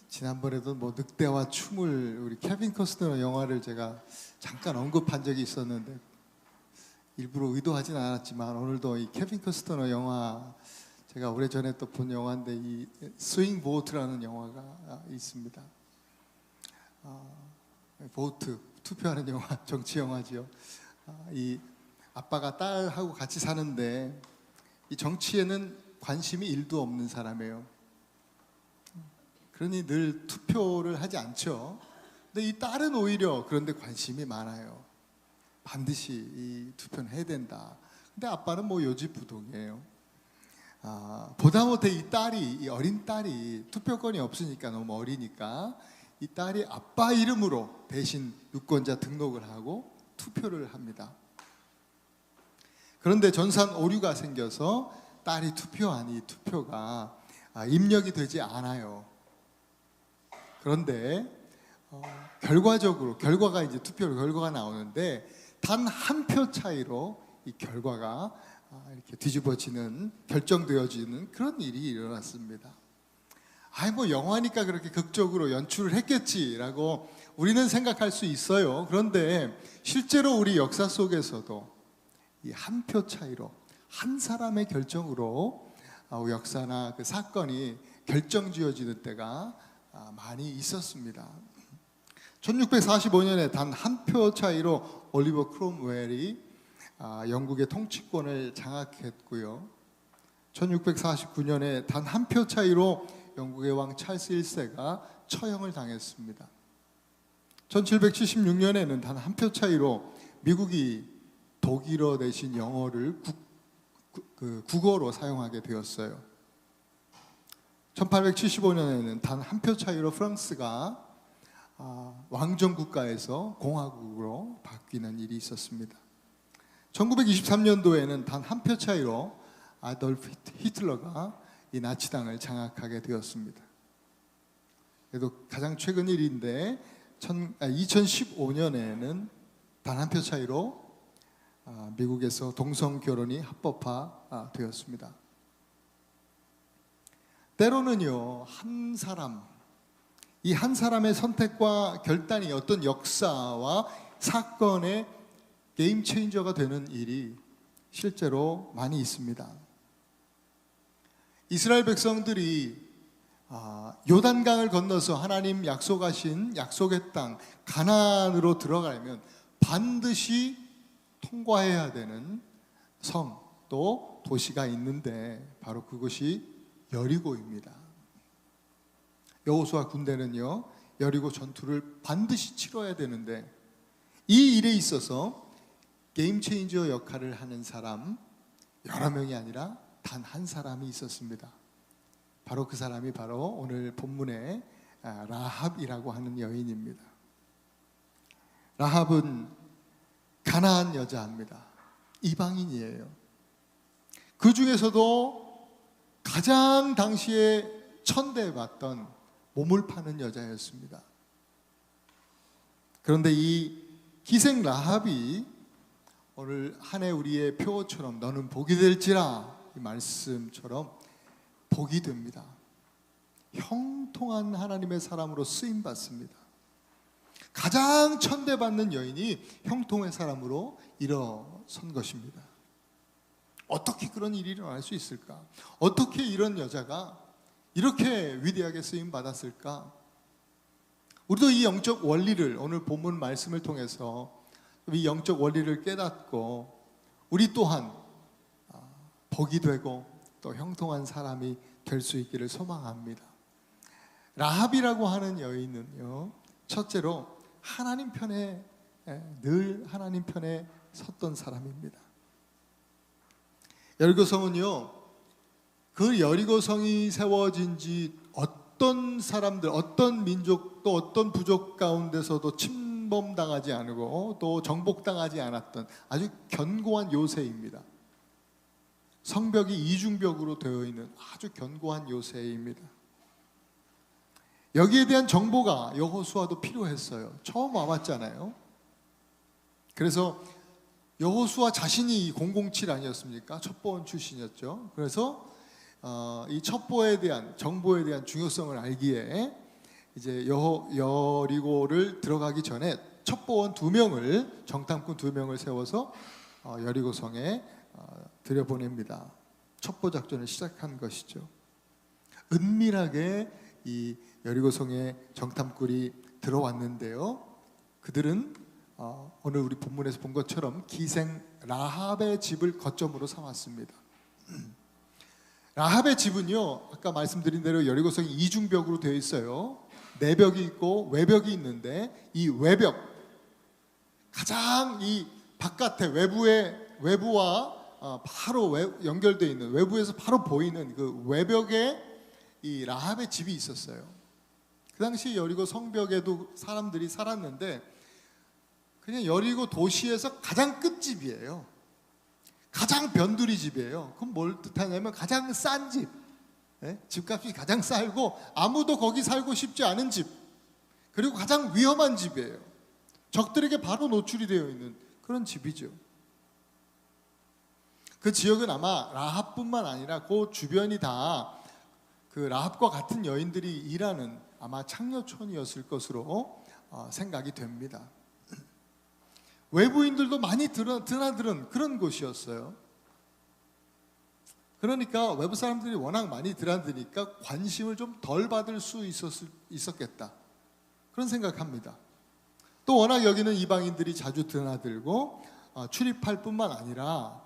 지난번에도 늑대와 춤을 우리 케빈 커스터너 영화를 제가 잠깐 언급한 적이 있었는데 일부러 의도하진 않았지만 오늘도 이 케빈 커스터너 영화 제가 오래전에 또 본 영화인데 이 스윙 보트라는 영화가 있습니다. 보트 투표하는 영화, 정치 영화죠. 이 아빠가 딸하고 같이 사는데 이 정치에는 관심이 1도 없는 사람이에요. 그러니 늘 투표를 하지 않죠. 근데 이 딸은 오히려 그런데 관심이 많아요. 반드시 이 투표는 해야 된다. 근데 아빠는 요지부동이에요. 보다 못해 이 어린 딸이 투표권이 없으니까 너무 어리니까 이 딸이 아빠 이름으로 대신 유권자 등록을 하고 투표를 합니다. 그런데 전산 오류가 생겨서 딸이 투표한 이 투표가 입력이 되지 않아요. 그런데 결과가 이제 투표 결과가 나오는데 단 한 표 차이로 이 결과가 이렇게 뒤집어지는 결정되어지는 그런 일이 일어났습니다. 영화니까 그렇게 극적으로 연출을 했겠지라고 우리는 생각할 수 있어요. 그런데 실제로 우리 역사 속에서도 이 한 표 차이로 한 사람의 결정으로 역사나 그 사건이 결정지어지는 때가 많이 있었습니다. 1645년에 단 한 표 차이로 올리버 크롬웰이 영국의 통치권을 장악했고요. 1649년에 단 한 표 차이로 영국의 왕 찰스 1세가 처형을 당했습니다. 1776년에는 단 한 표 차이로 미국이 독일어 대신 영어를 국어로 사용하게 되었어요. 1875년에는 단 한 표 차이로 프랑스가 왕정 국가에서 공화국으로 바뀌는 일이 있었습니다. 1923년도에는 단 한 표 차이로 아돌프 히틀러가 이 나치당을 장악하게 되었습니다. 그래도 가장 최근 일인데 2015년에는 단 한 표 차이로 미국에서 동성 결혼이 합법화되었습니다. 때로는요, 이 한 사람의 선택과 결단이 어떤 역사와 사건의 게임 체인저가 되는 일이 실제로 많이 있습니다. 이스라엘 백성들이 요단강을 건너서 하나님 약속하신 약속의 땅 가나안으로 들어가려면 반드시 통과해야 되는 성 또 도시가 있는데 바로 그것이 여리고입니다. 여호수아 군대는요, 여리고 전투를 반드시 치러야 되는데 이 일에 있어서 게임 체인저 역할을 하는 사람 여러 명이 아니라 단 한 사람이 있었습니다. 바로 그 사람이 바로 오늘 본문의 라합이라고 하는 여인입니다. 라합은 가나안 여자입니다. 이방인이에요. 그 중에서도 가장 당시에 천대받던 몸을 파는 여자였습니다. 그런데 이 기생 라합이 오늘 한 해 우리의 표어처럼 너는 복이 될지라 이 말씀처럼 복이 됩니다. 형통한 하나님의 사람으로 쓰임받습니다. 가장 천대받는 여인이 형통의 사람으로 일어선 것입니다. 어떻게 그런 일이 일어날 수 있을까? 어떻게 이런 여자가 이렇게 위대하게 쓰임받았을까? 우리도 이 영적 원리를 오늘 본문 말씀을 통해서 이 영적 원리를 깨닫고 우리 또한 복이 되고 또 형통한 사람이 될 수 있기를 소망합니다. 라합이라고 하는 여인은요, 첫째로 하나님 편에 늘 하나님 편에 섰던 사람입니다. 여리고성은요, 그 여리고성이 세워진 지 어떤 사람들, 어떤 민족 또 어떤 부족 가운데서도 침범당하지 않고 또 정복당하지 않았던 아주 견고한 요새입니다. 성벽이 이중벽으로 되어 있는 아주 견고한 요새입니다. 여기에 대한 정보가 여호수아도 필요했어요. 처음 와봤잖아요. 그래서 여호수아 자신이 007 아니었습니까? 첩보원 출신이었죠. 그래서 이 첩보에 대한 정보에 대한 중요성을 알기에 이제 여리고를 들어가기 전에 첩보원 2명을 정탐꾼 2명을 세워서 여리고성에 들여보냅니다. 첩보 작전을 시작한 것이죠. 은밀하게 이 여리고성에 정탐꾼이 들어왔는데요. 그들은 오늘 우리 본문에서 본 것처럼 기생 라합의 집을 거점으로 삼았습니다. 라합의 집은요, 아까 말씀드린 대로 여리고성이 이중벽으로 되어 있어요. 내벽이 있고 외벽이 있는데 이 외벽, 가장 이 바깥에 외부와 바로 연결되어 있는, 외부에서 바로 보이는 그 외벽에 이 라합의 집이 있었어요. 그 당시 여리고 성벽에도 사람들이 살았는데 그냥 여리고 도시에서 가장 끝집이에요. 가장 변두리 집이에요. 그럼 뭘 뜻하냐면 가장 싼 집, 집값이 가장 싸고 아무도 거기 살고 싶지 않은 집, 그리고 가장 위험한 집이에요. 적들에게 바로 노출이 되어 있는 그런 집이죠. 그 지역은 아마 라합뿐만 아니라 그 주변이 다 그 라합과 같은 여인들이 일하는 아마 창녀촌이었을 것으로 생각이 됩니다. 외부인들도 많이 드나드는 그런 곳이었어요. 그러니까 외부 사람들이 워낙 많이 드나드니까 관심을 좀 덜 받을 수 있었겠다, 그런 생각합니다. 또 워낙 여기는 이방인들이 자주 드나들고 출입할 뿐만 아니라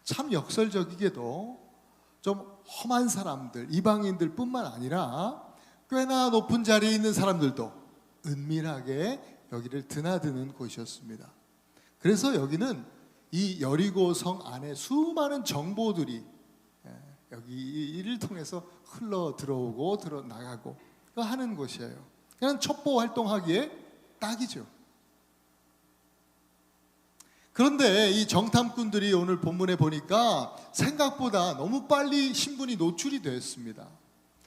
참 역설적이게도 좀 험한 사람들, 이방인들 뿐만 아니라 꽤나 높은 자리에 있는 사람들도 은밀하게 여기를 드나드는 곳이었습니다. 그래서 여기는 이 여리고성 안에 수많은 정보들이 여기를 통해서 흘러 들어오고 나가고 하는 곳이에요. 그냥 첩보 활동하기에 딱이죠. 그런데 이 정탐꾼들이 오늘 본문에 보니까 생각보다 너무 빨리 신분이 노출이 되었습니다.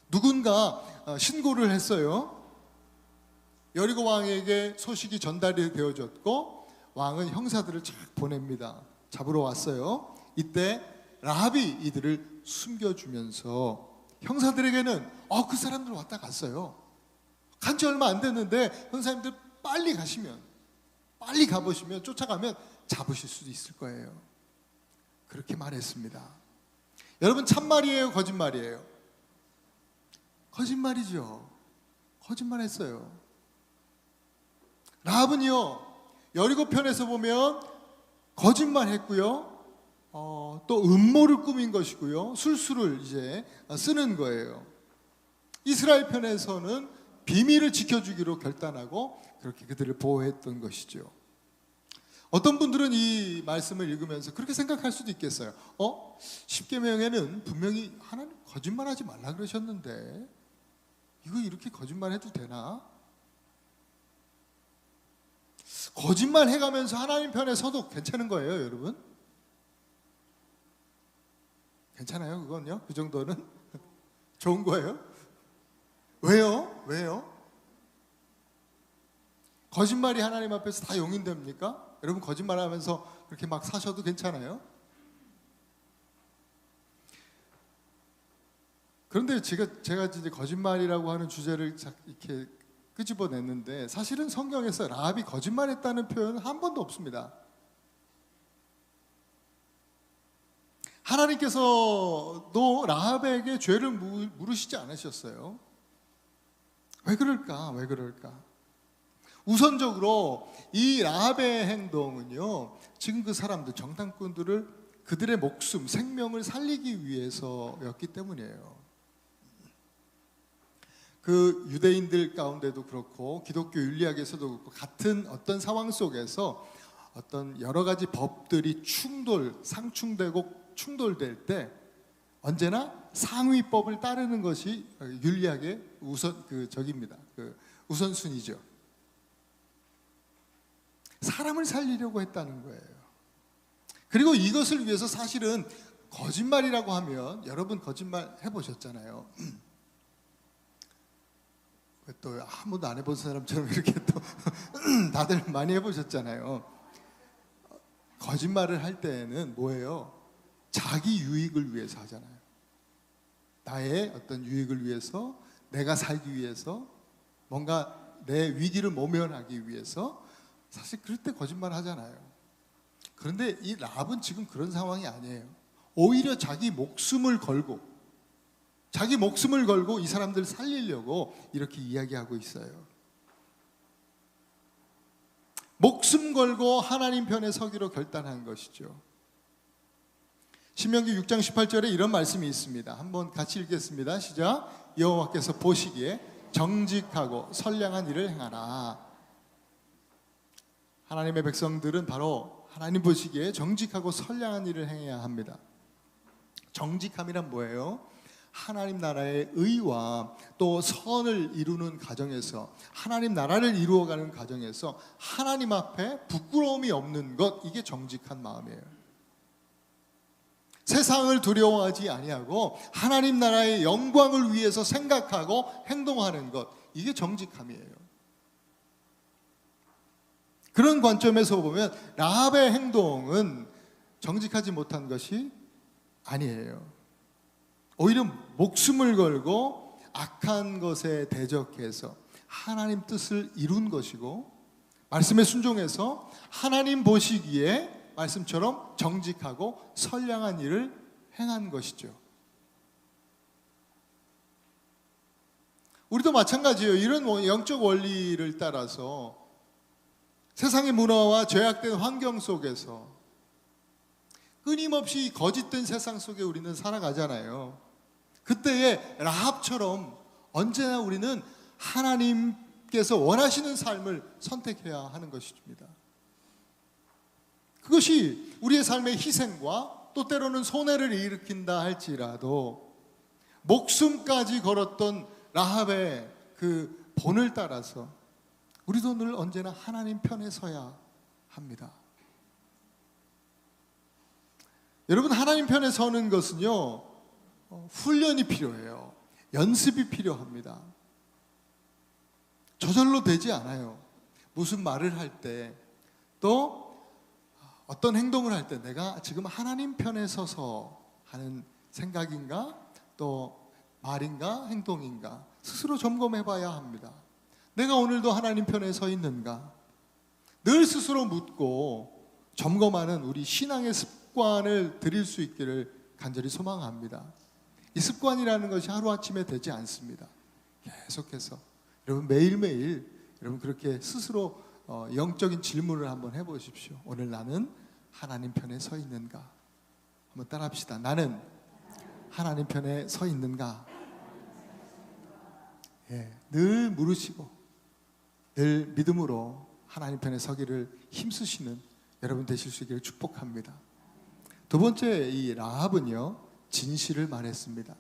누군가 신고를 했어요. 여리고 왕에게 소식이 전달이 되어졌고 왕은 형사들을 쫙 보냅니다. 잡으러 왔어요. 이때 라합이 이들을 숨겨주면서 형사들에게는 그 사람들 왔다 갔어요. 간지 얼마 안 됐는데 형사님들 빨리 가보시면 쫓아가면 잡으실 수도 있을 거예요. 그렇게 말했습니다. 여러분, 참말이에요, 거짓말이에요? 거짓말이죠. 거짓말했어요. 라합은요, 여리고 편에서 보면 거짓말했고요, 또 음모를 꾸민 것이고요, 술수를 이제 쓰는 거예요. 이스라엘 편에서는 비밀을 지켜주기로 결단하고 그렇게 그들을 보호했던 것이죠. 어떤 분들은 이 말씀을 읽으면서 그렇게 생각할 수도 있겠어요. 10계명에는 분명히 하나님 거짓말하지 말라 그러셨는데 이거 이렇게 거짓말해도 되나? 거짓말 해가면서 하나님 편에 서도 괜찮은 거예요, 여러분? 괜찮아요, 그건요? 그 정도는? 좋은 거예요? 왜요? 거짓말이 하나님 앞에서 다 용인됩니까? 여러분, 거짓말하면서 그렇게 막 사셔도 괜찮아요? 그런데 제가 이제 거짓말이라고 하는 주제를 이렇게 끄집어냈는데 사실은 성경에서 라합이 거짓말했다는 표현은 한 번도 없습니다. 하나님께서도 라합에게 죄를 물으시지 않으셨어요. 왜 그럴까? 우선적으로 이 라합의 행동은요, 지금 그 사람들, 정탐꾼들을 그들의 목숨, 생명을 살리기 위해서였기 때문이에요. 그 유대인들 가운데도 그렇고 기독교 윤리학에서도 그렇고 같은 어떤 상황 속에서 어떤 여러 가지 법들이 상충되고 충돌될 때 언제나 상위법을 따르는 것이 윤리학의 우선순위죠. 사람을 살리려고 했다는 거예요. 그리고 이것을 위해서 사실은 거짓말이라고 하면 여러분 거짓말 해보셨잖아요. 또 아무도 안 해본 사람처럼 이렇게 또 다들 많이 해보셨잖아요. 거짓말을 할 때는 뭐예요? 자기 유익을 위해서 하잖아요. 나의 어떤 유익을 위해서, 내가 살기 위해서, 뭔가 내 위기를 모면하기 위해서 사실 그럴 때 거짓말 하잖아요. 그런데 이 라합은 지금 그런 상황이 아니에요. 오히려 자기 목숨을 걸고 이 사람들을 살리려고 이렇게 이야기하고 있어요. 목숨 걸고 하나님 편에 서기로 결단한 것이죠. 신명기 6장 18절에 이런 말씀이 있습니다. 한번 같이 읽겠습니다. 시작. 여호와께서 보시기에 정직하고 선량한 일을 행하라. 하나님의 백성들은 바로 하나님 보시기에 정직하고 선량한 일을 행해야 합니다. 정직함이란 뭐예요? 하나님 나라의 의와 또 선을 이루는 과정에서, 하나님 나라를 이루어가는 과정에서 하나님 앞에 부끄러움이 없는 것, 이게 정직한 마음이에요. 세상을 두려워하지 아니하고 하나님 나라의 영광을 위해서 생각하고 행동하는 것, 이게 정직함이에요. 그런 관점에서 보면 라합의 행동은 정직하지 못한 것이 아니에요. 오히려 목숨을 걸고 악한 것에 대적해서 하나님 뜻을 이룬 것이고, 말씀에 순종해서 하나님 보시기에 말씀처럼 정직하고 선량한 일을 행한 것이죠. 우리도 마찬가지예요. 이런 영적 원리를 따라서 세상의 문화와 죄악된 환경 속에서 끊임없이 거짓된 세상 속에 우리는 살아가잖아요. 그때에 라합처럼 언제나 우리는 하나님께서 원하시는 삶을 선택해야 하는 것입니다. 그것이 우리의 삶의 희생과 또 때로는 손해를 일으킨다 할지라도 목숨까지 걸었던 라합의 그 본을 따라서 우리도 늘 언제나 하나님 편에 서야 합니다. 여러분, 하나님 편에 서는 것은요, 훈련이 필요해요. 연습이 필요합니다. 저절로 되지 않아요. 무슨 말을 할 때, 또 어떤 행동을 할 때 내가 지금 하나님 편에 서서 하는 생각인가, 또 말인가, 행동인가 스스로 점검해 봐야 합니다. 내가 오늘도 하나님 편에 서 있는가? 늘 스스로 묻고 점검하는 우리 신앙의 습관을 들일 수 있기를 간절히 소망합니다. 이 습관이라는 것이 하루아침에 되지 않습니다. 계속해서 여러분 매일매일 여러분 그렇게 스스로 영적인 질문을 한번 해보십시오. 오늘 나는 하나님 편에 서 있는가? 한번 따라합시다. 나는 하나님 편에 서 있는가? 늘 물으시고 늘 믿음으로 하나님 편에 서기를 힘쓰시는 여러분 되실 수 있기를 축복합니다. 두 번째, 이 라합은요, 진실을 말했습니다.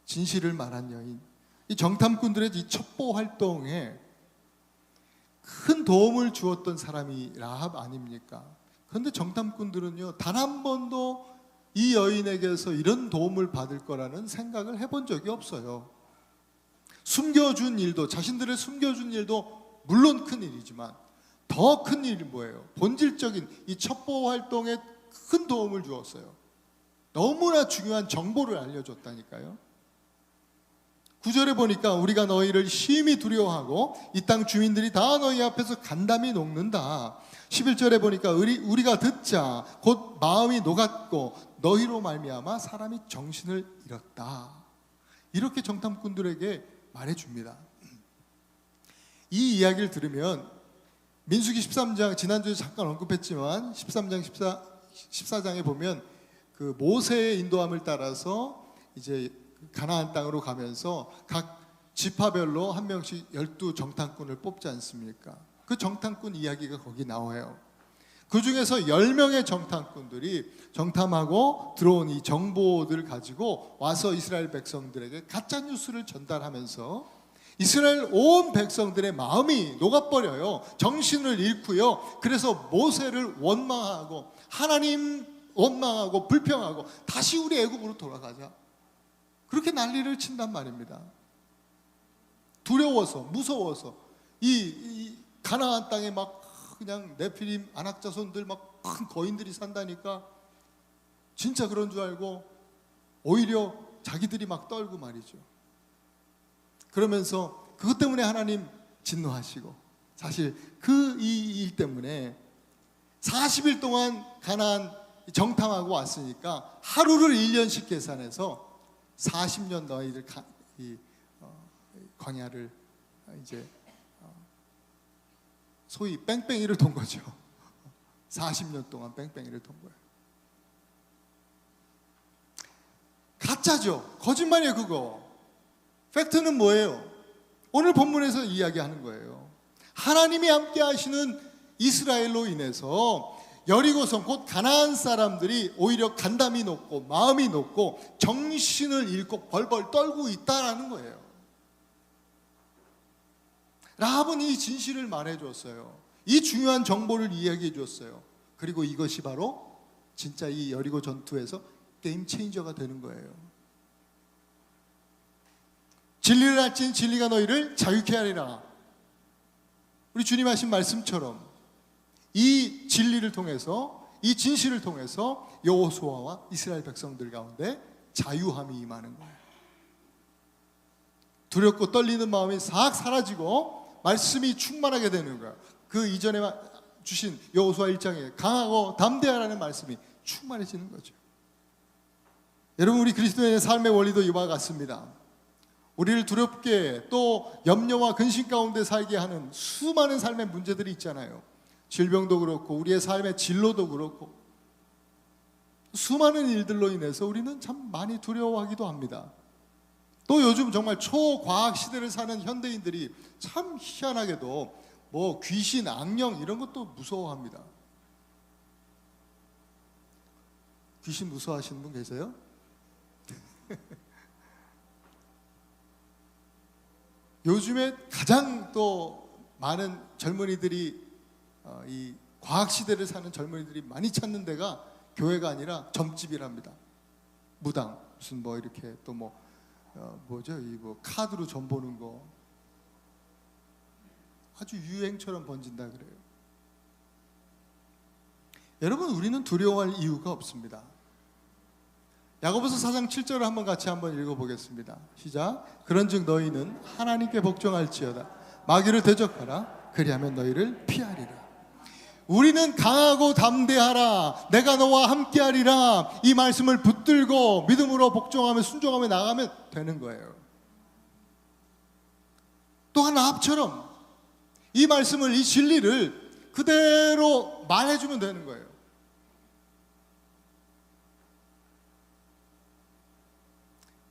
진실을 말한 여인. 이 정탐꾼들의 이 첩보 활동에 큰 도움을 주었던 사람이 라합 아닙니까? 그런데 정탐꾼들은요, 단 한 번도 이 여인에게서 이런 도움을 받을 거라는 생각을 해본 적이 없어요. 숨겨준 일도, 자신들을 숨겨준 일도 물론 큰 일이지만 더 큰 일이 뭐예요? 본질적인 이 첩보 활동에 큰 도움을 주었어요. 너무나 중요한 정보를 알려줬다니까요. 9절에 보니까 우리가 너희를 심히 두려워하고 이 땅 주민들이 다 너희 앞에서 간담이 녹는다. 11절에 보니까 우리가 듣자 곧 마음이 녹았고 너희로 말미암아 사람이 정신을 잃었다. 이렇게 정탐꾼들에게 말해줍니다. 이 이야기를 들으면 민수기 13장, 지난주에 잠깐 언급했지만 13장 14장에 보면 그 모세의 인도함을 따라서 이제 가나안 땅으로 가면서 각 지파별로 한 명씩 12 정탐꾼을 뽑지 않습니까? 그 정탐꾼 이야기가 거기 나와요. 그 중에서 10명의 정탐꾼들이 정탐하고 들어온 이 정보들을 가지고 와서 이스라엘 백성들에게 가짜 뉴스를 전달하면서 이스라엘 온 백성들의 마음이 녹아버려요. 정신을 잃고요. 그래서 모세를 원망하고 하나님 원망하고 불평하고 다시 우리 애굽으로 돌아가자. 그렇게 난리를 친단 말입니다. 두려워서, 무서워서 이 가나안 땅에 막 그냥 네피림 안악자손들 막 큰 거인들이 산다니까 진짜 그런 줄 알고 오히려 자기들이 막 떨고 말이죠. 그러면서 그것 때문에 하나님 진노하시고, 사실 그 이 일 때문에 40일 동안 가나안 정탐하고 왔으니까 하루를 1년씩 계산해서 40년 너희들 광야를 이제 소위 뺑뺑이를 돈 거죠. 40년 동안 뺑뺑이를 돈 거예요. 가짜죠. 거짓말이에요, 그거. 팩트는 뭐예요? 오늘 본문에서 이야기하는 거예요. 하나님이 함께 하시는 이스라엘로 인해서 여리고성 곧 가나안 사람들이 오히려 간담이 높고 마음이 높고 정신을 잃고 벌벌 떨고 있다라는 거예요. 라합은 이 진실을 말해 줬어요. 이 중요한 정보를 이야기해 줬어요. 그리고 이것이 바로 진짜 이 여리고 전투에서 게임 체인저가 되는 거예요. 진리를 알지니 진리가 너희를 자유케 하리라. 우리 주님 하신 말씀처럼 이 진리를 통해서, 이 진실을 통해서 여호수아와 이스라엘 백성들 가운데 자유함이 임하는 거예요. 두렵고 떨리는 마음이 싹 사라지고 말씀이 충만하게 되는 거예요. 그 이전에 주신 여호수아 1장에 강하고 담대하라는 말씀이 충만해지는 거죠. 여러분, 우리 그리스도인의 삶의 원리도 이와 같습니다. 우리를 두렵게 또 염려와 근심 가운데 살게 하는 수많은 삶의 문제들이 있잖아요. 질병도 그렇고 우리의 삶의 진로도 그렇고 수많은 일들로 인해서 우리는 참 많이 두려워하기도 합니다. 또 요즘 정말 초과학 시대를 사는 현대인들이 참 희한하게도 뭐 귀신, 악령 이런 것도 무서워합니다. 귀신 무서워하시는 분 계세요? 요즘에 가장 또 많은 젊은이들이 이 과학 시대를 사는 젊은이들이 많이 찾는 데가 교회가 아니라 점집이랍니다. 무당 무슨 뭐 이렇게 또 뭐죠? 이 뭐 카드로 점 보는 거 아주 유행처럼 번진다 그래요. 여러분, 우리는 두려워할 이유가 없습니다. 야고보서 4장 7절을 한번 읽어보겠습니다. 시작. 그런즉 너희는 하나님께 복종할지어다. 마귀를 대적하라. 그리하면 너희를 피하리라. 우리는 강하고 담대하라. 내가 너와 함께하리라. 이 말씀을 붙들고 믿음으로 복종하며 순종하며 나가면 되는 거예요. 또한 라합처럼 이 말씀을, 이 진리를 그대로 말해주면 되는 거예요.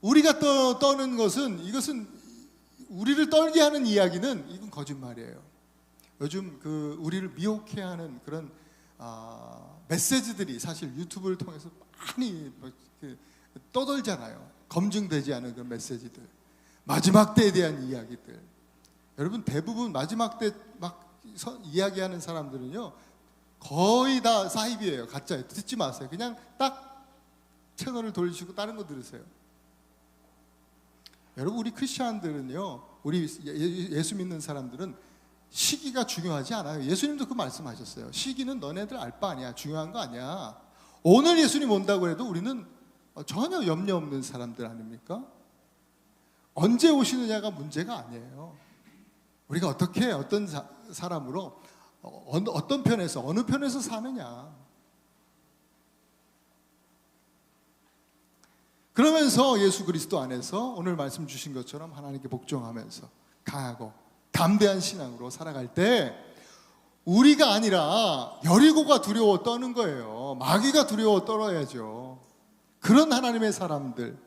우리가 떠는 것은, 이것은 우리를 떨게 하는 이야기는 이건 거짓말이에요. 요즘 그 우리를 미혹해하는 그런 메시지들이 사실 유튜브를 통해서 많이 떠돌잖아요. 검증되지 않은 그런 메시지들, 마지막 때에 대한 이야기들. 여러분, 대부분 마지막 때 막 이야기하는 사람들은요 거의 다 사이비예요. 가짜예요. 듣지 마세요. 그냥 딱 채널을 돌리시고 다른 거 들으세요. 여러분, 우리 크리스찬들은요, 우리 예수 믿는 사람들은 시기가 중요하지 않아요. 예수님도 그 말씀하셨어요. 시기는 너네들 알 바 아니야. 중요한 거 아니야. 오늘 예수님 온다고 해도 우리는 전혀 염려 없는 사람들 아닙니까? 언제 오시느냐가 문제가 아니에요. 우리가 어떻게 어떤 사람으로 어떤 편에서 어느 편에서 사느냐. 그러면서 예수 그리스도 안에서 오늘 말씀 주신 것처럼 하나님께 복종하면서 강하고 담대한 신앙으로 살아갈 때 우리가 아니라 여리고가 두려워 떠는 거예요. 마귀가 두려워 떨어야죠. 그런 하나님의 사람들,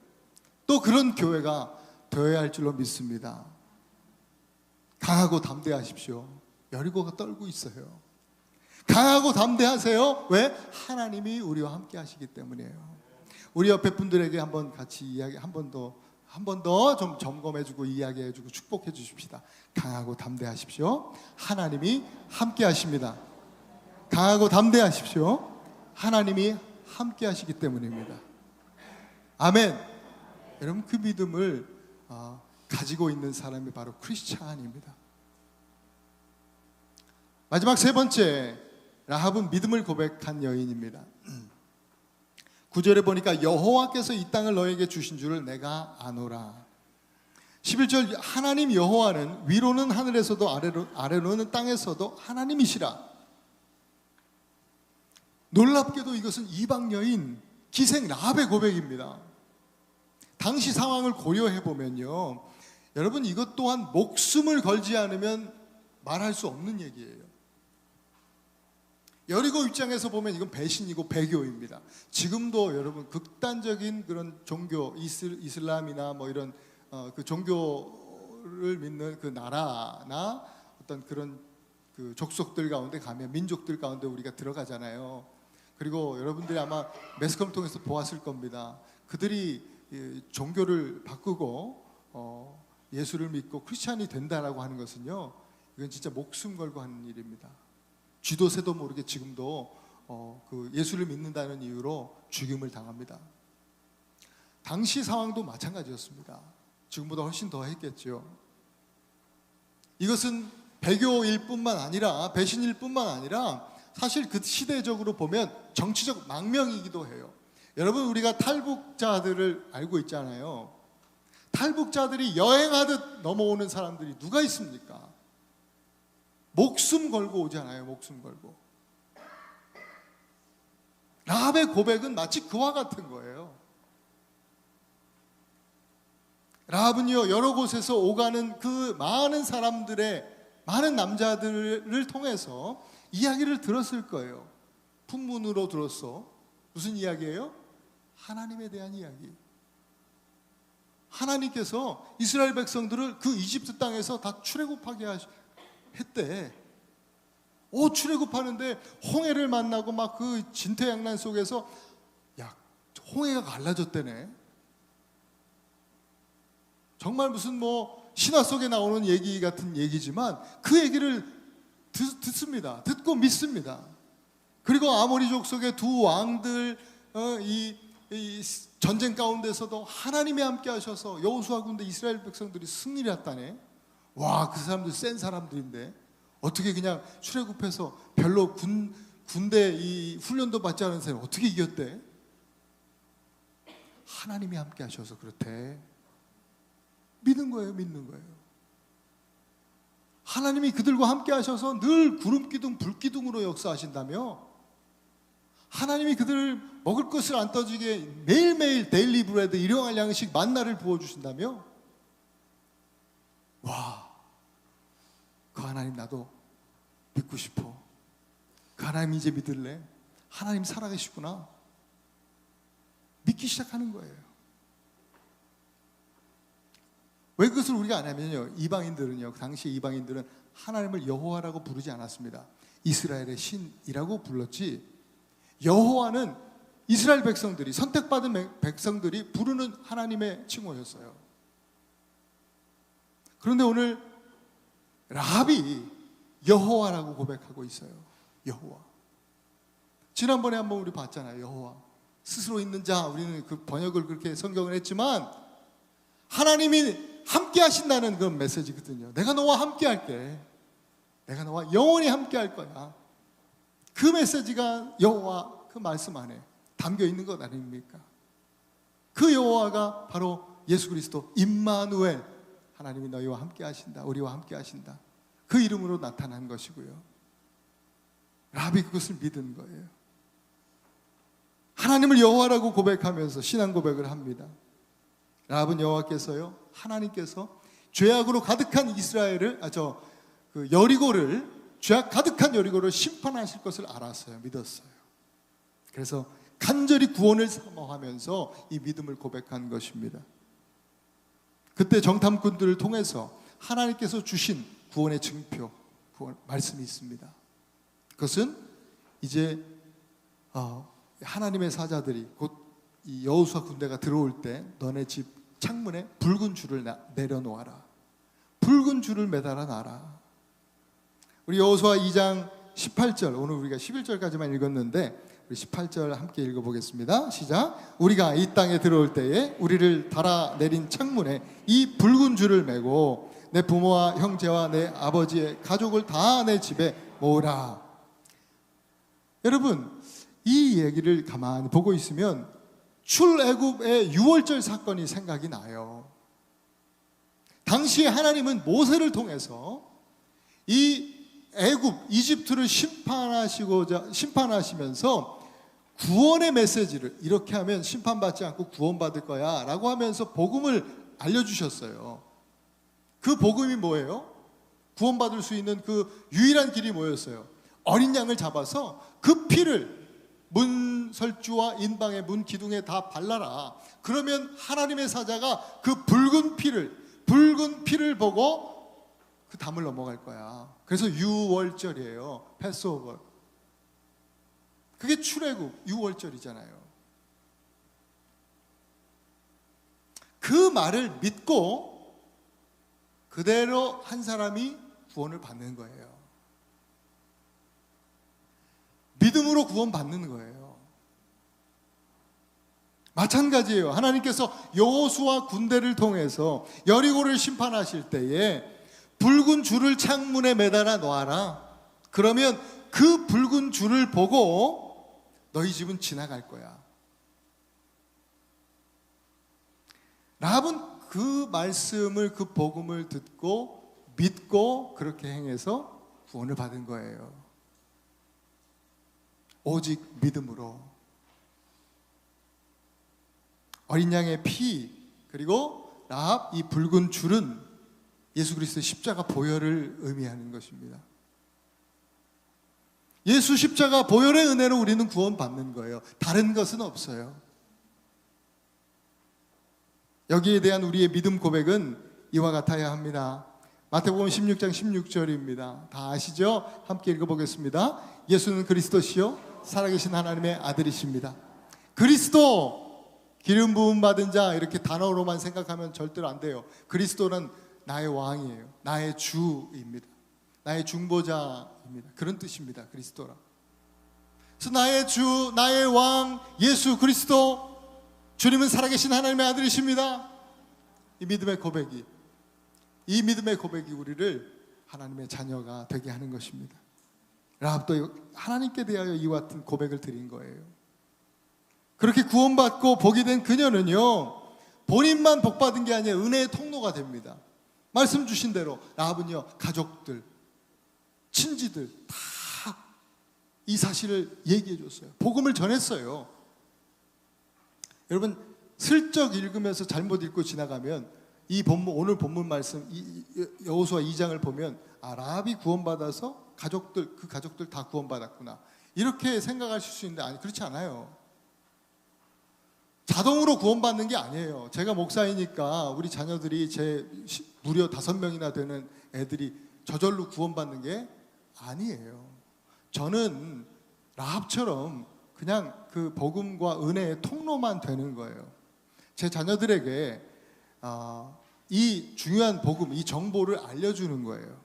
또 그런 교회가 되어야 할 줄로 믿습니다. 강하고 담대하십시오. 여리고가 떨고 있어요. 강하고 담대하세요. 왜? 하나님이 우리와 함께 하시기 때문이에요. 우리 옆에 분들에게 한번 같이 이야기 한 번 더 좀 점검해주고 이야기해주고 축복해 주십시다. 강하고 담대하십시오. 하나님이 함께 하십니다. 강하고 담대하십시오. 하나님이 함께 하시기 때문입니다. 아멘. 여러분, 그 믿음을 가지고 있는 사람이 바로 크리스찬입니다. 마지막 세 번째, 라합은 믿음을 고백한 여인입니다. 9절에 보니까 여호와께서 이 땅을 너에게 주신 줄을 내가 아노라. 11절 하나님 여호와는 위로는 하늘에서도 아래로는 땅에서도 하나님이시라. 놀랍게도 이것은 이방 여인 기생 라합의 고백입니다. 당시 상황을 고려해 보면요, 여러분 이것 또한 목숨을 걸지 않으면 말할 수 없는 얘기예요. 여리고 입장에서 보면 이건 배신이고 배교입니다. 지금도 여러분 극단적인 그런 종교 이슬람이나 뭐 이런 그 종교를 믿는 그 나라나 어떤 그런 그 족속들 가운데 가면 민족들 가운데 우리가 들어가잖아요. 그리고 여러분들이 아마 매스컴 통해서 보았을 겁니다. 그들이 종교를 바꾸고 예수를 믿고 크리스찬이 된다라고 하는 것은요, 이건 진짜 목숨 걸고 하는 일입니다. 쥐도 새도 모르게 지금도 그 예수를 믿는다는 이유로 죽임을 당합니다. 당시 상황도 마찬가지였습니다. 지금보다 훨씬 더 했겠죠. 이것은 배교일 뿐만 아니라 배신일 뿐만 아니라 사실 그 시대적으로 보면 정치적 망명이기도 해요. 여러분 우리가 탈북자들을 알고 있잖아요. 탈북자들이 여행하듯 넘어오는 사람들이 누가 있습니까? 목숨 걸고 오잖아요. 목숨 걸고. 라합의 고백은 마치 그와 같은 거예요. 라합은요, 여러 곳에서 오가는 그 많은 사람들의 많은 남자들을 통해서 이야기를 들었을 거예요. 풍문으로 들었어. 무슨 이야기예요? 하나님에 대한 이야기. 하나님께서 이스라엘 백성들을 그 이집트 땅에서 다 출애굽하게 했대. 출애굽하는데 홍해를 만나고 막 그 진퇴양난 속에서 홍해가 갈라졌대네. 정말 무슨 뭐 신화 속에 나오는 얘기 같은 얘기지만 그 얘기를 듣습니다. 듣고 믿습니다. 그리고 아모리족 속의 두 왕들 이 전쟁 가운데서도 하나님이 함께 하셔서 여호수아 군대 이스라엘 백성들이 승리를 했다네. 와, 그 사람들 센 사람들인데 어떻게 그냥 출애굽해서 별로 군대 이 훈련도 받지 않은 사람이 어떻게 이겼대? 하나님이 함께 하셔서 그렇대. 믿는 거예요. 믿는 거예요. 하나님이 그들과 함께 하셔서 늘 구름기둥 불기둥으로 역사하신다며, 하나님이 그들을 먹을 것을 안 떠지게 매일매일 데일리 브레드 일용할 양식 만나를 부어주신다며. 와, 그 하나님 나도 믿고 싶어. 그 하나님 이제 믿을래. 하나님 살아계시구나. 믿기 시작하는 거예요. 왜 그것을 우리가 안 하면요, 이방인들은요, 당시 이방인들은 하나님을 여호와라고 부르지 않았습니다. 이스라엘의 신이라고 불렀지, 여호와는 이스라엘 백성들이, 선택받은 백성들이 부르는 하나님의 칭호였어요. 그런데 오늘 라합이 여호와라고 고백하고 있어요. 여호와. 지난번에 한번 우리 봤잖아요. 여호와. 스스로 있는 자, 우리는 그 번역을 그렇게 성경을 했지만 하나님이 함께 하신다는 그런 메시지거든요. 내가 너와 함께 할게. 내가 너와 영원히 함께 할 거야. 그 메시지가 여호와 그 말씀 안에 담겨 있는 것 아닙니까? 그 여호와가 바로 예수 그리스도 임마누엘, 하나님이 너희와 함께 하신다, 우리와 함께 하신다, 그 이름으로 나타난 것이고요. 라합이 그것을 믿은 거예요. 하나님을 여호와라고 고백하면서 신앙 고백을 합니다. 라합은 여호와께서요, 하나님께서 죄악으로 가득한 이스라엘을, 그 여리고를, 죄악 가득한 여리고를 심판하실 것을 알았어요. 믿었어요. 그래서 간절히 구원을 사모하면서 이 믿음을 고백한 것입니다. 그때 정탐꾼들을 통해서 하나님께서 주신 구원의 증표, 말씀이 있습니다. 그것은 이제 하나님의 사자들이 곧 이 여호수아 군대가 들어올 때 너네 집 창문에 붉은 줄을 내려놓아라. 붉은 줄을 매달아 놔라. 우리 여호수아 2장 18절, 오늘 우리가 11절까지만 읽었는데 우리 18절 함께 읽어보겠습니다. 시작. 우리가 이 땅에 들어올 때에 우리를 달아내린 창문에 이 붉은 줄을 매고 내 부모와 형제와 내 아버지의 가족을 다 내 집에 모으라. 여러분, 이 얘기를 가만히 보고 있으면 출애굽의 유월절 사건이 생각이 나요. 당시에 하나님은 모세를 통해서 이 애굽, 이집트를 심판하시면서 구원의 메시지를, 이렇게 하면 심판받지 않고 구원받을 거야 라고 하면서 복음을 알려주셨어요. 그 복음이 뭐예요? 구원받을 수 있는 그 유일한 길이 뭐였어요? 어린 양을 잡아서 그 피를 문 설주와 인방의 문 기둥에 다 발라라. 그러면 하나님의 사자가 그 붉은 피를 보고 그 담을 넘어갈 거야. 그래서 유월절이에요. 패스오버. 그게 출애굽 유월절이잖아요. 그 말을 믿고 그대로 한 사람이 구원을 받는 거예요. 믿음으로 구원받는 거예요. 마찬가지예요. 하나님께서 여호수아 군대를 통해서 여리고를 심판하실 때에 붉은 줄을 창문에 매달아 놓아라. 그러면 그 붉은 줄을 보고 너희 집은 지나갈 거야. 라합은 그 말씀을, 그 복음을 듣고 믿고 그렇게 행해서 구원을 받은 거예요. 오직 믿음으로. 어린 양의 피, 그리고 라합 이 붉은 줄은 예수 그리스도의 십자가 보혈을 의미하는 것입니다. 예수 십자가 보혈의 은혜로 우리는 구원받는 거예요. 다른 것은 없어요. 여기에 대한 우리의 믿음 고백은 이와 같아야 합니다. 마태복음 16장 16절입니다. 다 아시죠? 함께 읽어보겠습니다. 예수는 그리스도시요 살아계신 하나님의 아들이십니다. 그리스도, 기름 부음 받은 자, 이렇게 단어로만 생각하면 절대로 안 돼요. 그리스도는 나의 왕이에요. 나의 주입니다. 나의 중보자입니다. 그런 뜻입니다. 그리스도라. 그래서 나의 주, 나의 왕 예수 그리스도, 주님은 살아계신 하나님의 아들이십니다. 이 믿음의 고백이 우리를 하나님의 자녀가 되게 하는 것입니다. 라합도 하나님께 대하여 이와 같은 고백을 드린 거예요. 그렇게 구원받고 복이 된 그녀는요, 본인만 복받은 게 아니라 은혜의 통로가 됩니다. 말씀 주신 대로 라합은요, 가족들, 친지들 다 이 사실을 얘기해 줬어요. 복음을 전했어요. 여러분, 슬쩍 읽으면서 잘못 읽고 지나가면 이 본문, 오늘 본문 말씀 여호수아 2장을 보면 라합이 구원받아서 그 가족들 다 구원받았구나, 이렇게 생각하실 수 있는데, 아니, 그렇지 않아요. 자동으로 구원받는 게 아니에요. 제가 목사이니까 우리 자녀들이 무려 5명이나 되는 애들이 저절로 구원받는 게 아니에요. 저는 라합처럼 그냥 그 복음과 은혜의 통로만 되는 거예요. 제 자녀들에게 이 중요한 복음, 이 정보를 알려주는 거예요.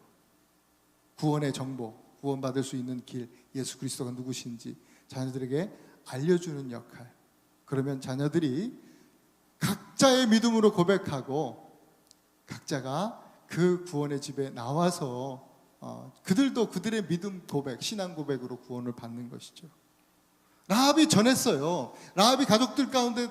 구원의 정보, 구원받을 수 있는 길, 예수 그리스도가 누구신지 자녀들에게 알려주는 역할. 그러면 자녀들이 각자의 믿음으로 고백하고 각자가 그 구원의 집에 나와서 그들도 그들의 믿음 고백, 신앙 고백으로 구원을 받는 것이죠. 라합이 전했어요. 라합이 가족들 가운데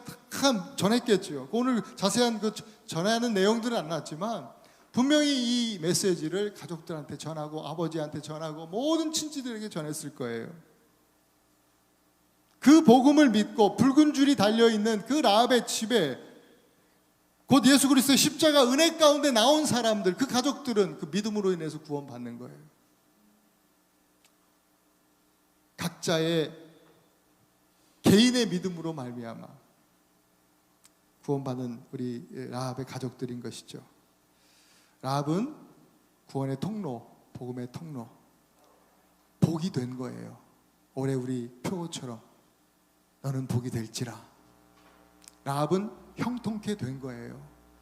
전했겠죠. 오늘 자세한 그 전하는 내용들은 안 나왔지만 분명히 이 메시지를 가족들한테 전하고 아버지한테 전하고 모든 친지들에게 전했을 거예요. 그 복음을 믿고 붉은 줄이 달려있는 그 라합의 집에 곧 예수 그리스도의 십자가 은혜 가운데 나온 사람들, 그 가족들은 그 믿음으로 인해서 구원받는 거예요. 각자의 개인의 믿음으로 말미암아 구원받은 우리 라합의 가족들인 것이죠. 라합은 구원의 통로, 복음의 통로, 복이 된 거예요. 올해 우리 표처럼 너는 복이 될지라. 라합은 형통케 된 거예요.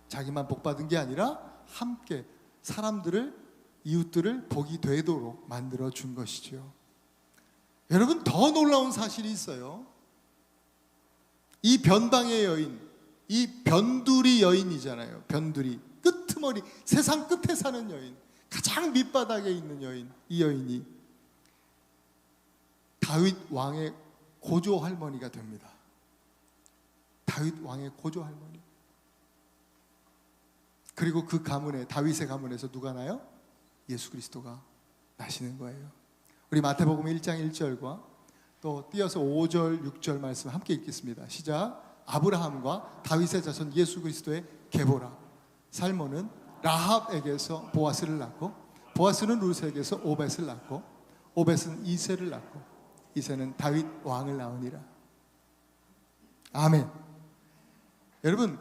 자기만 복 받은 게 아니라 함께 사람들을, 이웃들을 복이 되도록 만들어 준 것이죠. 여러분, 더 놀라운 사실이 있어요. 이 변방의 여인, 이 변두리 여인이잖아요. 변두리, 끄트머리, 세상 끝에 사는 여인, 가장 밑바닥에 있는 여인, 이 여인이 다윗 왕의 고조 할머니가 됩니다. 다윗 왕의 고조 할머니. 그리고 그 가문에, 다윗의 가문에서 누가 나요? 예수 그리스도가 나시는 거예요. 우리 마태복음 1장 1절과 또 띄어서 5절 6절 말씀 함께 읽겠습니다. 시작. 아브라함과 다윗의 자손 예수 그리스도의 계보라. 살몬은 라합에게서 보아스를 낳고, 보아스는 룻에게서 오벳을 낳고, 오벳은 이새를 낳고, 이새는 다윗 왕을 낳으니라. 아멘. 여러분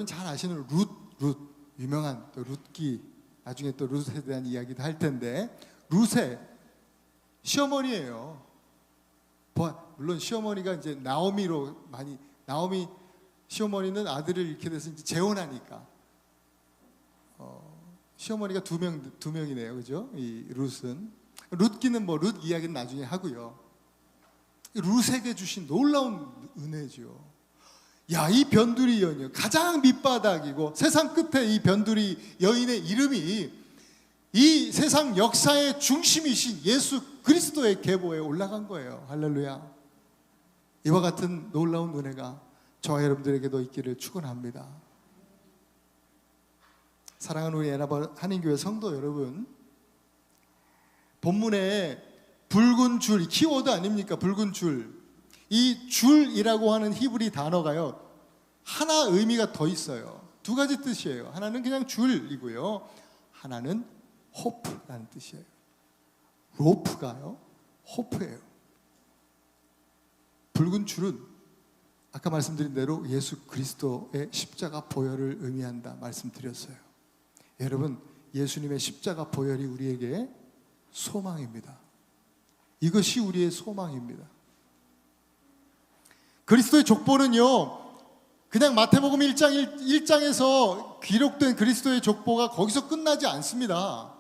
잘 아시는 룻 유명한 또 룻기, 나중에 또 룻에 대한 이야기도 할 텐데, 룻의 시어머니예요. 물론 시어머니가 이제 나오미 시어머니는 아들을 잃게 돼서 이제 재혼하니까 시어머니가 두 명이네요, 그죠? 이 룻은. 룻기는 룻 이야기는 나중에 하고요. 룻에게 주신 놀라운 은혜죠. 야, 이 변두리 여인이요, 가장 밑바닥이고 세상 끝에 이 변두리 여인의 이름이 이 세상 역사의 중심이신 예수 그리스도의 계보에 올라간 거예요. 할렐루야. 이와 같은 놀라운 은혜가 저와 여러분들에게도 있기를 축원합니다. 사랑하는 우리 에나바 한인교회 성도 여러분, 본문에 붉은 줄, 키워드 아닙니까? 붉은 줄. 이 줄이라고 하는 히브리 단어가요, 하나 의미가 더 있어요. 두 가지 뜻이에요. 하나는 그냥 줄이고요, 하나는 호프라는 뜻이에요. 로프가요, 호프예요. 붉은 줄은 아까 말씀드린 대로 예수 그리스도의 십자가 보혈을 의미한다 말씀드렸어요. 여러분, 예수님의 십자가 보혈이 우리에게 소망입니다. 이것이 우리의 소망입니다. 그리스도의 족보는요, 그냥 마태복음 1장에서 기록된 그리스도의 족보가 거기서 끝나지 않습니다.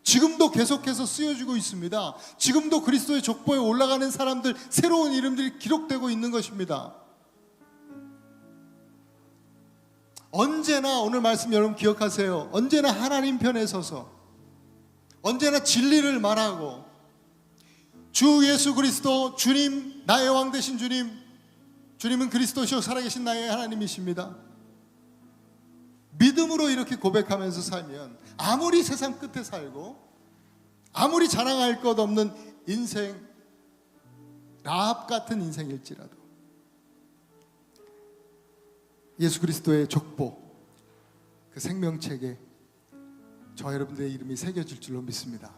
지금도 계속해서 쓰여지고 있습니다. 지금도 그리스도의 족보에 올라가는 사람들, 새로운 이름들이 기록되고 있는 것입니다. 언제나, 오늘 말씀 여러분 기억하세요, 언제나 하나님 편에 서서, 언제나 진리를 말하고, 주 예수 그리스도, 주님, 나의 왕 되신 주님은 그리스도시요 살아계신 나의 하나님이십니다. 믿음으로 이렇게 고백하면서 살면, 아무리 세상 끝에 살고 아무리 자랑할 것 없는 인생, 라합 같은 인생일지라도 예수 그리스도의 족보, 그 생명책에 저 여러분들의 이름이 새겨질 줄로 믿습니다.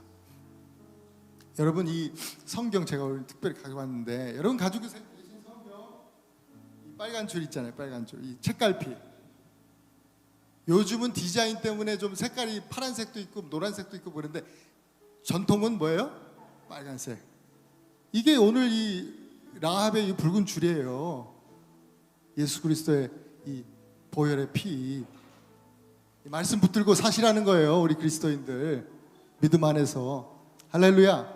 여러분, 이 성경 제가 오늘 특별히 가져왔는데, 여러분 가지고 계신 성경, 이 빨간 줄 있잖아요. 빨간 줄, 이 책갈피. 요즘은 디자인 때문에 좀 색깔이 파란색도 있고 노란색도 있고 그런데 전통은 뭐예요? 빨간색. 이게 오늘 이 라합의 이 붉은 줄이에요. 예수 그리스도의 이 보혈의 피, 이 말씀 붙들고 사시라는 거예요. 우리 그리스도인들 믿음 안에서. 할렐루야.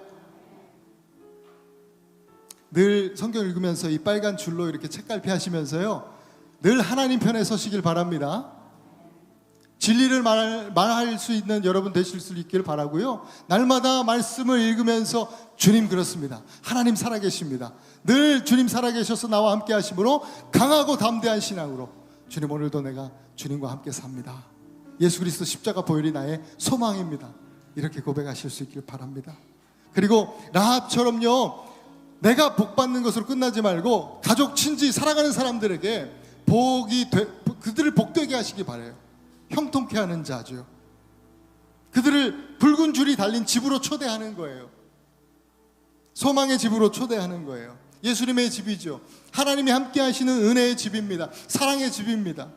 늘 성경 읽으면서 이 빨간 줄로 이렇게 책갈피 하시면서요, 늘 하나님 편에 서시길 바랍니다. 진리를 말할 수 있는 여러분 되실 수 있기를 바라고요. 날마다 말씀을 읽으면서 주님 그렇습니다, 하나님 살아계십니다, 늘 주님 살아계셔서 나와 함께 하심으로 강하고 담대한 신앙으로 주님, 오늘도 내가 주님과 함께 삽니다. 예수 그리스도 십자가 보혈이 나의 소망입니다. 이렇게 고백하실 수 있기를 바랍니다. 그리고 라합처럼요, 내가 복 받는 것으로 끝나지 말고 가족, 친지, 살아가는 사람들에게 그들을 복되게 하시기 바라요. 형통케 하는 자죠. 그들을 붉은 줄이 달린 집으로 초대하는 거예요. 소망의 집으로 초대하는 거예요. 예수님의 집이죠. 하나님이 함께 하시는 은혜의 집입니다. 사랑의 집입니다.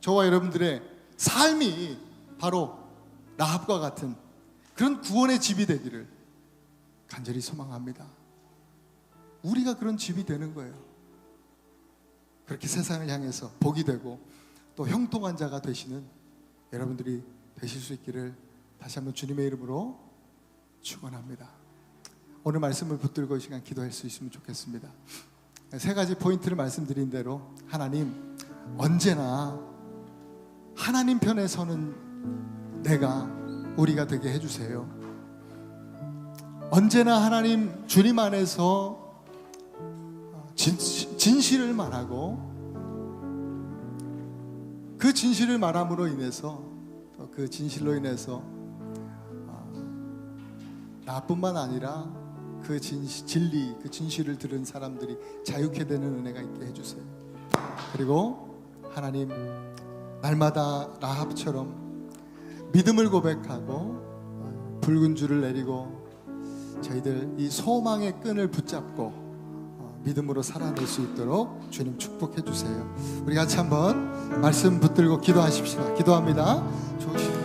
저와 여러분들의 삶이 바로 라합과 같은 그런 구원의 집이 되기를 간절히 소망합니다. 우리가 그런 집이 되는 거예요. 그렇게 세상을 향해서 복이 되고 또 형통한 자가 되시는 여러분들이 되실 수 있기를 다시 한번 주님의 이름으로 축원합니다. 오늘 말씀을 붙들고 이 시간 기도할 수 있으면 좋겠습니다. 세 가지 포인트를 말씀드린 대로, 하나님, 언제나 하나님 편에 서는 우리가 되게 해주세요. 언제나 하나님, 주님 안에서 진실을 말하고 그 진실을 말함으로 인해서 그 진실로 인해서 나뿐만 아니라 그 진리, 그 진실을 들은 사람들이 자유케 되는 은혜가 있게 해주세요. 그리고 하나님, 날마다 라합처럼 믿음을 고백하고 붉은 줄을 내리고 저희들 이 소망의 끈을 붙잡고 믿음으로 살아낼 수 있도록 주님 축복해 주세요. 우리 같이 한번 말씀 붙들고 기도하십시다. 기도합니다. 좋으시죠?